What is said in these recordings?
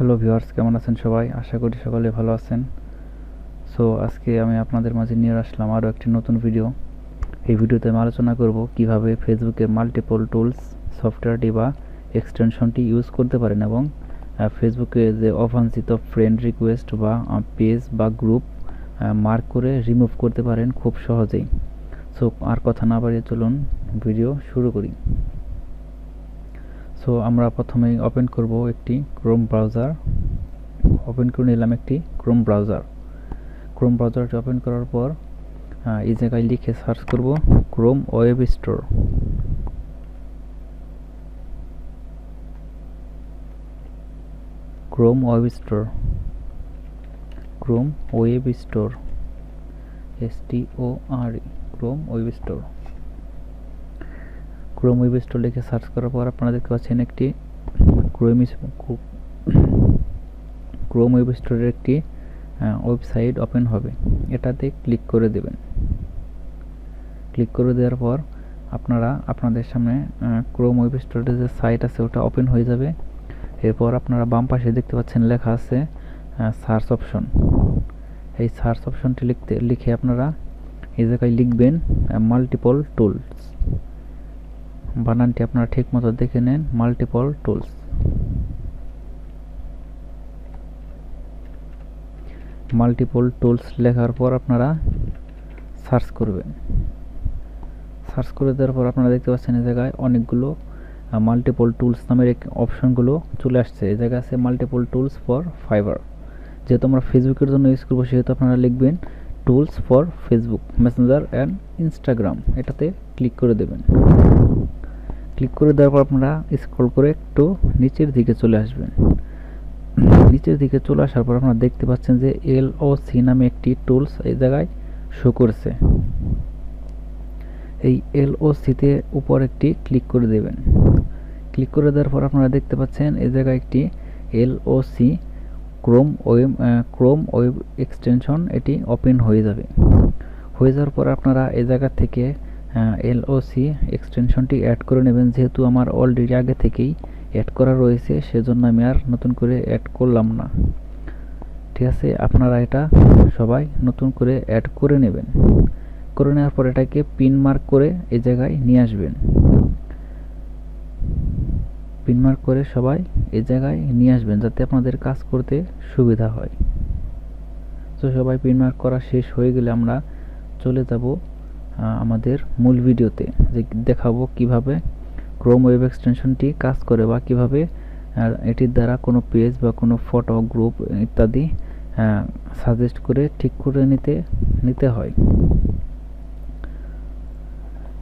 Hello viewers, কেমন আছেন সবাই? আশা করি সকলে ভালো আছেন। সো আজকে আমি আপনাদের মাঝে নিয়ে আসলাম আরও একটি নতুন ভিডিও। এই ভিডিওতে আমি আলোচনা করব কিভাবে ফেসবুকের মাল্টিপল টুলস সফটওয়্যারটি বা এক্সটেনশনটি ইউজ করতে পারেন এবং ফেসবুকে যে অবাঞ্ছিত ফ্রেন্ড রিকোয়েস্ট বা পেজ বা গ্রুপ মার্ক করে রিমুভ করতে পারেন খুব সহজেই। সো আর কথা না বাড়িয়ে চলুন ভিডিও শুরু করি। সো আমরা প্রথমেই ওপেন করব একটি ক্রোম ব্রাউজার। ওপেন করে নিলাম একটি ক্রোম ব্রাউজারটি ওপেন করার পর এই জায়গায় লিখে সার্চ করব Chrome web store. Chrome web store STORE Chrome web store. Chrome web store লিখে সার্চ করার পর আপনারা দেখতে পাচ্ছেন একটি ক্রোম ওয়েব স্টোরের একটি ওয়েবসাইট ওপেন হবে। এটাতে ক্লিক করে দেবেন। ক্লিক করে দেওয়ার পর আপনাদের সামনে ক্রোম ওয়েব স্টোরের যে সাইট আছে ওটা ওপেন হয়ে যাবে। এরপর আপনারা বাম পাশে দেখতে পাচ্ছেন লেখা আছে সার্চ অপশন। এই সার্চ অপশনটি লিখে আপনারা এই জায়গায় লিখবেন মাল্টিপল টুলস। বানানটি আপনারা ঠিক মতো দেখে নেন, মাল্টিপল টুলস। মাল্টিপল টুলস লেখার পর আপনারা সার্চ করবেন। সার্চ করে দেওয়ার পর আপনারা দেখতে পাচ্ছেন এই জায়গায় অনেকগুলো মাল্টিপল টুলস নামের অপশনগুলো চলে আসছে। এই জায়গায় আছে মাল্টিপল টুলস ফর ফাইবার। যেহেতু আমরা ফেসবুকের জন্য ইউজ করবো সেহেতু আপনারা লিখবেন tools for Facebook, Messenger and Instagram. এটাতে ক্লিক করে দেবেন। ক্লিক করে দেওয়ার পর আপনারা স্ক্রল করে একটু নিচের দিকে চলে আসবেন। নিচের দিকে চলে আসার পর আপনারা দেখতে পাচ্ছেন যে LOC নামে একটি টুলস এই জায়গায় শো করছে। এই LOC-তে উপর একটি ক্লিক করে দেবেন। ক্লিক করে দেওয়ার পর আপনারা দেখতে পাচ্ছেন এই জায়গায় একটি LOC ক্রোম ওয়েব এক্সটেনশন এটি ওপেন হয়ে যাবে। হয়ে যাওয়ার পর আপনারা এই জায়গা থেকে LOC এক্সটেনশনটি অ্যাড করে নেবেন। যেহেতু আমার অলরেডি আগে থেকেই অ্যাড করা রয়েছে সেজন্য আমি আর নতুন করে অ্যাড করলাম না। ঠিক আছে, আপনারা এটা সবাই নতুন করে অ্যাড করে নেবেন। করে নেওয়ার পর এটাকে পিন মার্ক করে এই জায়গায় নিয়ে আসবেন। পিন মার্ক করে সবাই এই জায়গায় নিয়ে আসবেন যাতে আপনাদের কাজ করতে সুবিধা হয়। তো সবাই পিন মার্ক করা শেষ হয়ে গেলে আমরা চলে যাব আমাদের মূল ভিডিওতে, যে দেখাবো কিভাবে ক্রোম ওয়েব এক্সটেনশনটি কাজ করে বা কিভাবে এটির দ্বারা কোনো পেজ বা কোনো ফটো গ্রুপ ইত্যাদি সাজেস্ট করে ঠিক করে নিতে হয়।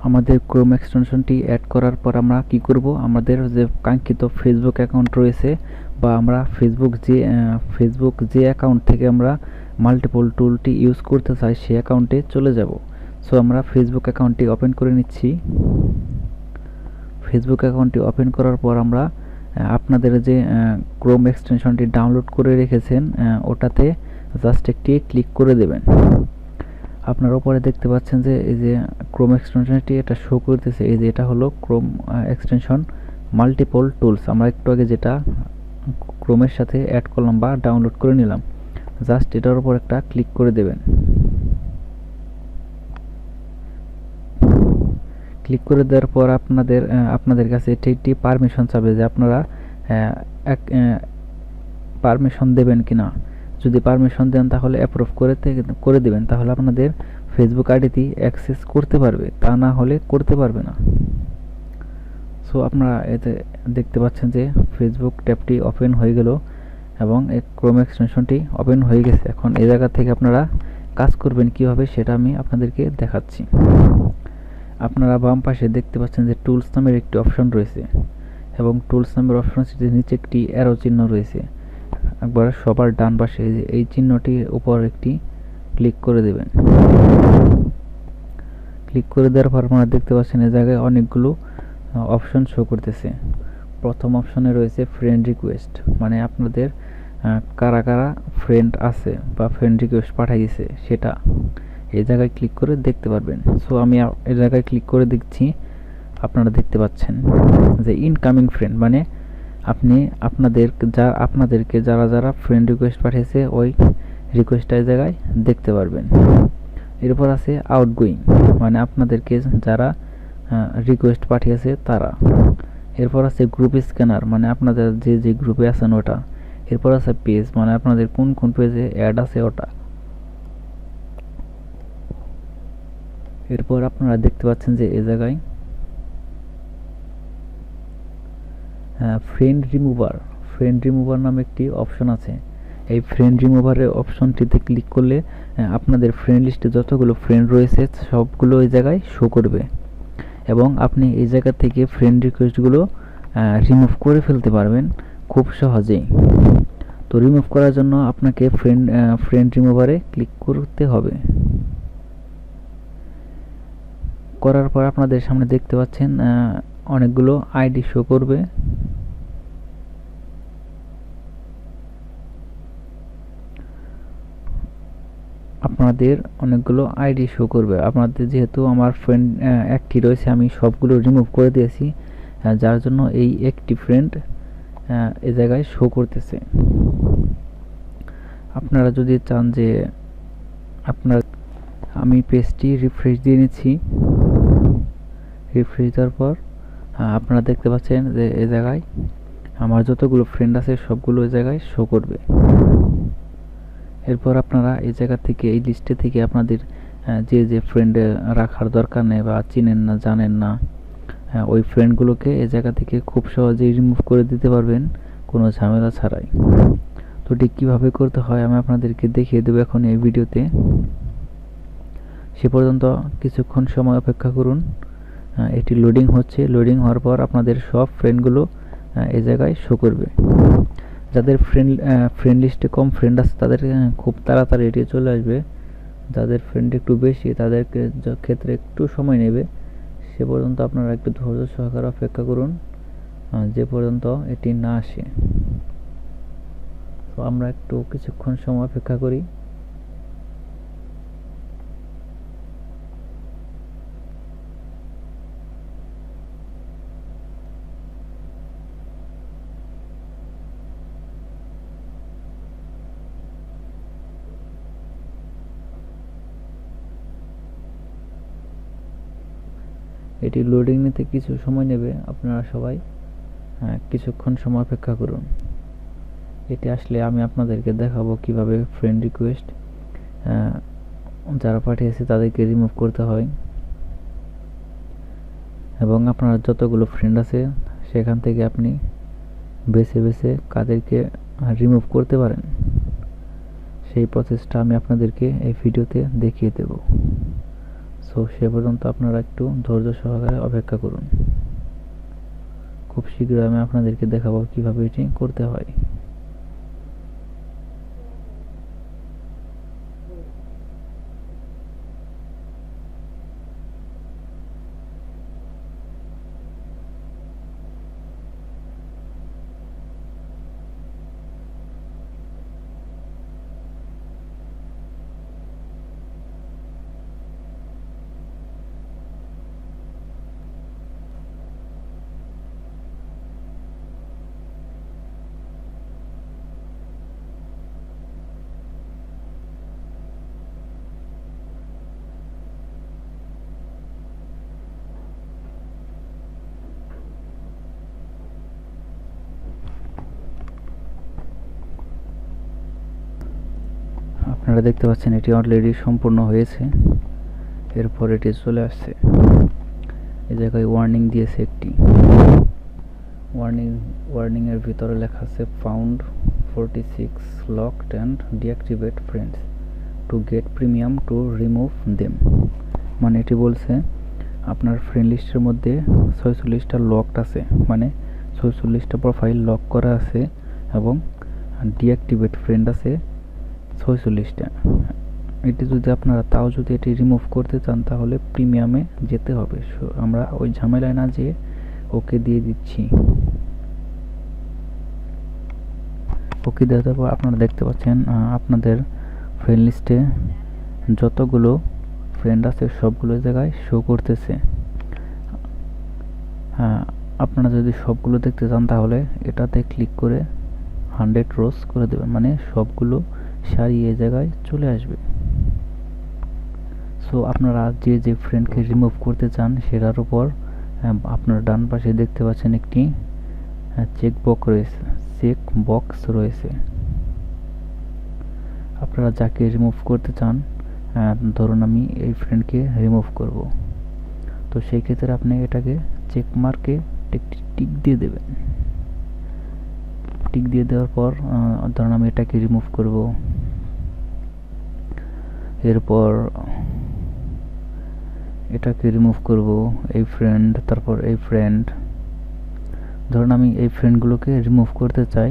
আমাদের ক্রোম এক্সটেনশনটি অ্যাড করার পর আমরা কি করব, আমাদের যে কাঙ্ক্ষিত ফেসবুক অ্যাকাউন্ট রয়েছে বা আমরা ফেসবুক যে অ্যাকাউন্ট থেকে আমরা মাল্টিপল টুলটি ইউজ করতে চাই সেই অ্যাকাউন্টে চলে যাব। সো আমরা ফেসবুক অ্যাকাউন্টটি ওপেন করে নিচ্ছি। ফেসবুক অ্যাকাউন্টটি ওপেন করার পর আমরা আপনাদের যে ক্রোম এক্সটেনশনটি ডাউনলোড করে রেখেছেন ওটাতে জাস্ট একটি ক্লিক করে দেবেন। আপনার উপরে দেখতে পাচ্ছেন যে এই যে ক্রোম এক্সটেনশনটি এটা শো করতেছে, এই যে এটা হলো ক্রোম এক্সটেনশন মাল্টিপল টুলস। আমরা একটু আগে যেটা ক্রোমের সাথে অ্যাড করলাম বা ডাউনলোড করে নিলাম, জাস্ট এটার উপর একটা ক্লিক করে দেবেন। ক্লিক করে দেওয়ার পর আপনাদের কাছে একটি পারমিশন চাবে যে আপনারা পারমিশন দেবেন কিনা। যদি পারমিশন দেন তাহলে অ্যাপ্রুভ করে দেবেন, তাহলে আপনাদের ফেসবুক আইডিতে অ্যাক্সেস করতে পারবে, তা না হলে করতে পারবে না। সো আপনারা এতে দেখতে পাচ্ছেন যে ফেসবুক ট্যাবটি ওপেন হয়ে গেল এবং এই ক্রোম এক্সটেনশনটি ওপেন হয়ে গেছে। এখন এই জায়গা থেকে আপনারা কাজ করবেন কিভাবে সেটা আমি আপনাদেরকে দেখাচ্ছি। আপনারা বাম পাশে দেখতে পাচ্ছেন যে টুলস নামের একটি অপশন রয়েছে এবং টুলস নামের অপশনটির নিচে একটি অ্যারো চিহ্ন রয়েছে। একবার সবার ডান পাশে এই চিহ্নটির উপর একটি ক্লিক করে দেবেন। ক্লিক করে দেওয়ার পর আপনারা দেখতে পাচ্ছেন এই জায়গায় অনেকগুলো অপশন শো করতেছে। প্রথম অপশনে রয়েছে ফ্রেন্ড রিকোয়েস্ট, মানে আপনাদের কারা কারা ফ্রেন্ড আছে বা ফ্রেন্ড রিকোয়েস্ট পাঠাইছে সেটা। এই জায়গায় ক্লিক করে দেখতে পারবেন। সো আমি এই জায়গায় ক্লিক করে দেখছি, আপনারা দেখতে পাচ্ছেন যে ইনকামিং ফ্রেন্ড, মানে আপনি আপনাদেরকে যারা যারা ফ্রেন্ড রিকোয়েস্ট পাঠিয়েছে ওই রিকোয়েস্টের জায়গায় দেখতে পারবেন। এরপর আছে আউটগোয়িং, মানে আপনাদেরকে যারা রিকোয়েস্ট পাঠিয়েছে তারা। এরপর আছে গ্রুপ স্ক্যানার, মানে আপনাদের যে যে গ্রুপে আছেন ওটা। এরপর আছে পেজ, মানে আপনাদের কোন কোন পেজে অ্যাড আছে ওটা। এরপর আপনারা দেখতে পাচ্ছেন যে এই জায়গায় ফ্রেন্ড রিমুভার নামে একটি অপশন আছে। এই ফ্রেন্ড রিমুভারের অপশনটিতে ক্লিক করলে আপনাদের ফ্রেন্ড লিস্টে যতগুলো ফ্রেন্ড রয়েছে সবগুলো এই জায়গায় শো করবে, এবং আপনি এই জায়গা থেকে ফ্রেন্ড রিকোয়েস্টগুলো রিমুভ করে ফেলতে পারবেন খুব সহজেই। তো রিমুভ করার জন্য আপনাকে ফ্রেন্ড রিমুভারে ক্লিক করতে হবে। করার পর আপনাদের সামনে দেখতে পাচ্ছেন অনেকগুলো আইডি শো করবে। আপনাদের অনেকগুলো আইডি শো করবে। আপনাদের যেহেতু আমার ফ্রেন্ড একটি রয়েছে, আমি সবগুলো রিমুভ করে দিয়েছি, যার জন্য এই একটি ফ্রেন্ড এই জায়গায় শো করতেছে। আপনারা যদি চান যে আমি পেজটি রিফ্রেশ দিয়ে নিচ্ছি। রিফ্রেশ দেওয়ার পর আপনারা দেখতে পাচ্ছেন যে এই জায়গায় আমার যতগুলো ফ্রেন্ড আছে সবগুলো এই জায়গায় শো করবে। এরপর আপনারা এই জায়গা থেকে, এই লিস্টে থেকে আপনাদের যে যে ফ্রেন্ড রাখার দরকার নেই বা চিনেন না জানেন না, ওই ফ্রেন্ডগুলোকে এই জায়গা থেকে খুব সহজেই রিমুভ করে দিতে পারবেন কোনো ঝামেলা ছাড়াই। তো এটি কীভাবে করতে হয় আমি আপনাদেরকে দেখিয়ে দেবো এখন এই ভিডিওতে। সে পর্যন্ত কিছুক্ষণ সময় অপেক্ষা করুন। এটি লোডিং হচ্ছে। লোডিং হওয়ার পর আপনাদের সব ফ্রেন্ডগুলো এই জায়গায় শো করবে। যাদের ফ্রেন্ড লিস্টে কম ফ্রেন্ড আছে তাদের খুব তাড়াতাড়ি এটি চলে আসবে। যাদের ফ্রেন্ড একটু বেশি তাদের ক্ষেত্রে একটু সময় নেবে। সে পর্যন্ত আপনারা একটু ধৈর্য সহকারে অপেক্ষা করুন যে পর্যন্ত এটি না আসে। তো আমরা একটু কিছুক্ষণ সময় অপেক্ষা করি। এটি লোডিং নিতে কিছু সময় নেবে, আপনারা সবাই কিছুক্ষণ সময় অপেক্ষা করুন। এটি আসলে আমি আপনাদেরকে দেখাবো কিভাবে ফ্রেন্ড রিকোয়েস্ট যারা পাঠিয়েছে তাদেরকে রিমুভ করতে হয়, এবং আপনার যতগুলো ফ্রেন্ড আছে সেখান থেকে আপনি বেছে বেছে কাদেরকে রিমুভ করতে পারেন সেই প্রসেসটা আমি আপনাদেরকে এই ভিডিওতে দেখিয়ে দেব। সো সে পর্যন্ত আপনারা একটু ধৈর্য সহকারে অপেক্ষা করুন। খুব শীঘ্রই আমি আপনাদেরকে দেখাবো কিভাবে এটি করতে হয়। আপনারা দেখতে পাচ্ছেন এটি অলরেডি সম্পূর্ণ হয়েছে। এরপর এটি চলে আসছে। এই জায়গায় ওয়ার্নিং দিয়েছে একটি ওয়ার্নিং এর ভিতরে লেখা আছে found 46 locked and deactivate friends to get premium to remove them. মানে এটি বলছে আপনার ফ্রেন্ড লিস্টের মধ্যে 46টা লকড আছে, মানে 46টা প্রোফাইল লক করা আছে, এবং ডিঅ্যাক্টিভেট ফ্রেন্ড আছে 46টা। এটি যদি আপনারা যদি এটি রিমুভ করতে চান তাহলে প্রিমিয়ামে যেতে হবে। আমরা ওই ঝামেলায় না যেয়ে ওকে দিয়ে দিচ্ছি। ওকে দেওয়ার পর আপনারা দেখতে পাচ্ছেন আপনাদের ফ্রেন্ড লিস্টে যতগুলো ফ্রেন্ড আছে সবগুলো জায়গায় শো করতেছে। আপনারা যদি সবগুলো দেখতে চান তাহলে এটাতে ক্লিক করে 100 রোজ করে দেবেন, মানে সবগুলো সারি এই জায়গায় চলে আসবে। সো আপনারা যে ফ্রেন্ডকে রিমুভ করতে চান সেটার উপর আপনারা ডান পাশে দেখতে পাচ্ছেন একটি চেক বক্স রয়েছে। আপনারা যাকে রিমুভ করতে চান, ধরুন আমি এই ফ্রেন্ডকে রিমুভ করব, তো সেই ক্ষেত্রে আপনি এটাকে চেক মার্কে টিক দিয়ে দেবেন। টিক দিয়ে দেওয়ার পর ধরুন আমি এটাকে রিমুভ করব, এরপর এটাকে রিমুভ করব, এই ফ্রেন্ড, তারপর এই ফ্রেন্ড। ধরুন আমি এই ফ্রেন্ডগুলোকে রিমুভ করতে চাই,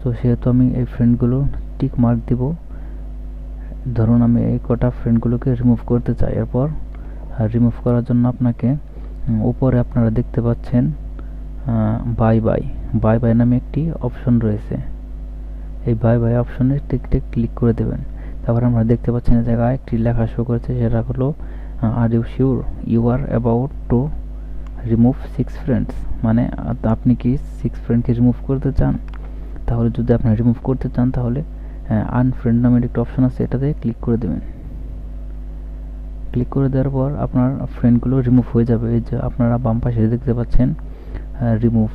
তো সেহেতু আমি এই ফ্রেন্ডগুলো টিক মার্ক দিব। ধরুন আমি এই কটা ফ্রেন্ডগুলোকে রিমুভ করতে চাই। এরপর রিমুভ করার জন্য আপনাকে উপরে আপনারা দেখতে পাচ্ছেন বাই বাই নামে একটি অপশন রয়েছে। এই বাই অপশনে ক্লিক করে দেবেন। তারপর আমরা দেখতে পাচ্ছেন এই জায়গায় একটি লেখা শো করেছে, সেটা হলো are you sure you are about to remove 6 friends, মানে আপনি কি 6 ফ্রেন্ডকে রিমুভ করতে চান। তাহলে যদি আপনি রিমুভ করতে চান তাহলে আনফ্রেন্ড নামের একটা অপশন আছে, এটাতে ক্লিক করে দেবেন। ক্লিক করে দেওয়ার পর আপনার ফ্রেন্ডগুলো রিমুভ হয়ে যাবে। এই যে আপনারা বাম পাশে দেখতে পাচ্ছেন রিমুভ,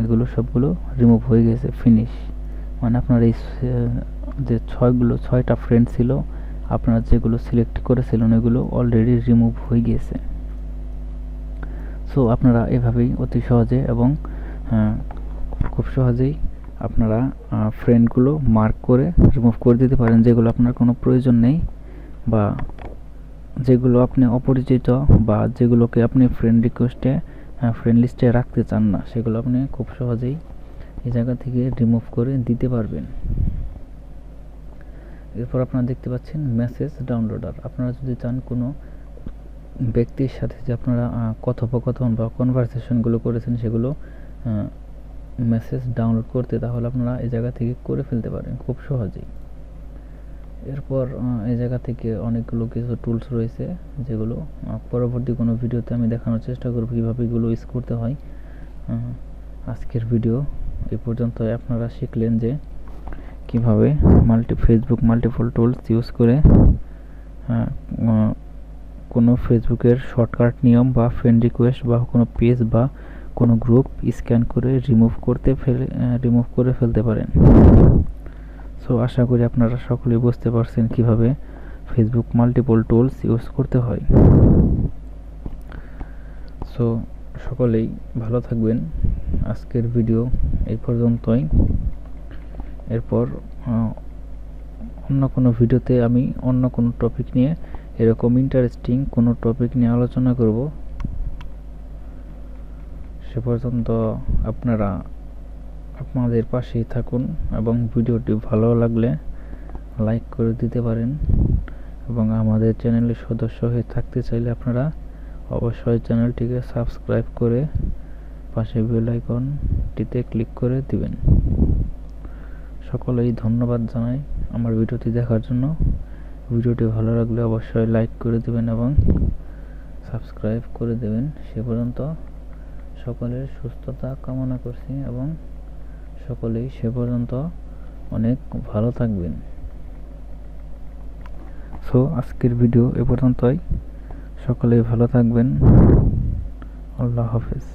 এগুলো সবগুলো রিমুভ হয়ে গেছে, ফিনিশ। মানে আপনার এই যে 6টা ফ্রেন্ড ছিল, আপনারা যেগুলো সিলেক্ট করেছিলেন ওইগুলো অলরেডি রিমুভ হয়ে গিয়েছে। সো আপনারা এভাবেই অতি সহজে এবং খুব সহজেই আপনারা ফ্রেন্ডগুলো মার্ক করে রিমুভ করে দিতে পারেন, যেগুলো আপনার কোনো প্রয়োজন নেই বা যেগুলো আপনি অপরিচিত বা যেগুলোকে আপনি ফ্রেন্ড লিস্টে রাখতে চান না, সেগুলো আপনি খুব সহজেই এই জায়গা থেকে রিমুভ করে দিতে পারবেন। এরপর আপনারা দেখতে পাচ্ছেন মেসেজ ডাউনলোডার। আপনারা যদি চান কোনো ব্যক্তির সাথে যে আপনারা কথোপকথন বা কনভারসেশনগুলো করেছেন সেগুলো মেসেজ ডাউনলোড করতে, তাহলে আপনারা এই জায়গা থেকে করে ফেলতে পারেন খুব সহজেই। এরপর এই জায়গা থেকে অনেকগুলো কিছু টুলস রয়েছে, যেগুলো পরবর্তী কোনো ভিডিওতে আমি দেখানোর চেষ্টা করব কীভাবে এগুলো ইউজ করতে হয়। আজকের ভিডিও এই পর্যন্ত। আপনারা শিখলেন যে কীভাবে ফেসবুক মাল্টিপল টুলস ইউজ করে কোনো ফেসবুকের শর্টকাট নিয়ম বা ফ্রেন্ড রিকোয়েস্ট বা কোনো পেজ বা কোনো গ্রুপ স্ক্যান করে রিমুভ করে ফেলতে পারেন। সো আশা করি আপনারা সকলেই বুঝতে পারছেন কিভাবে ফেসবুক মাল্টিপল টুলস ইউজ করতে হয়। সো সকলেই ভালো থাকবেন। আজকের ভিডিও এই পর্যন্তই। এরপর অন্য কোনো ভিডিওতে আমি অন্য কোনো টপিক নিয়ে, এরকম ইন্টারেস্টিং কোনো টপিক নিয়ে আলোচনা করব। সে পর্যন্ত আপনারা আপনাদের পাশেই থাকুন এবং ভিডিওটি ভালো লাগলে লাইক করে দিতে পারেন, এবং আমাদের চ্যানেলের সদস্য হয়ে থাকতে চাইলে আপনারা অবশ্যই চ্যানেলটিকে সাবস্ক্রাইব করে পাশে বেল আইকনটিতে ক্লিক করে দিবেন। সকলেই ধন্যবাদ জানাই আমার ভিডিওটি দেখার জন্য। ভিডিওটি ভালো লাগলে অবশ্যই লাইক করে দেবেন এবং সাবস্ক্রাইব করে দেবেন। সে পর্যন্ত সকলের সুস্থতা কামনা করছি এবং সকলেই সে পর্যন্ত অনেক ভালো থাকবেন। সো আজকের ভিডিও এ পর্যন্তই। সকলেই ভালো থাকবেন। আল্লাহ হাফেজ।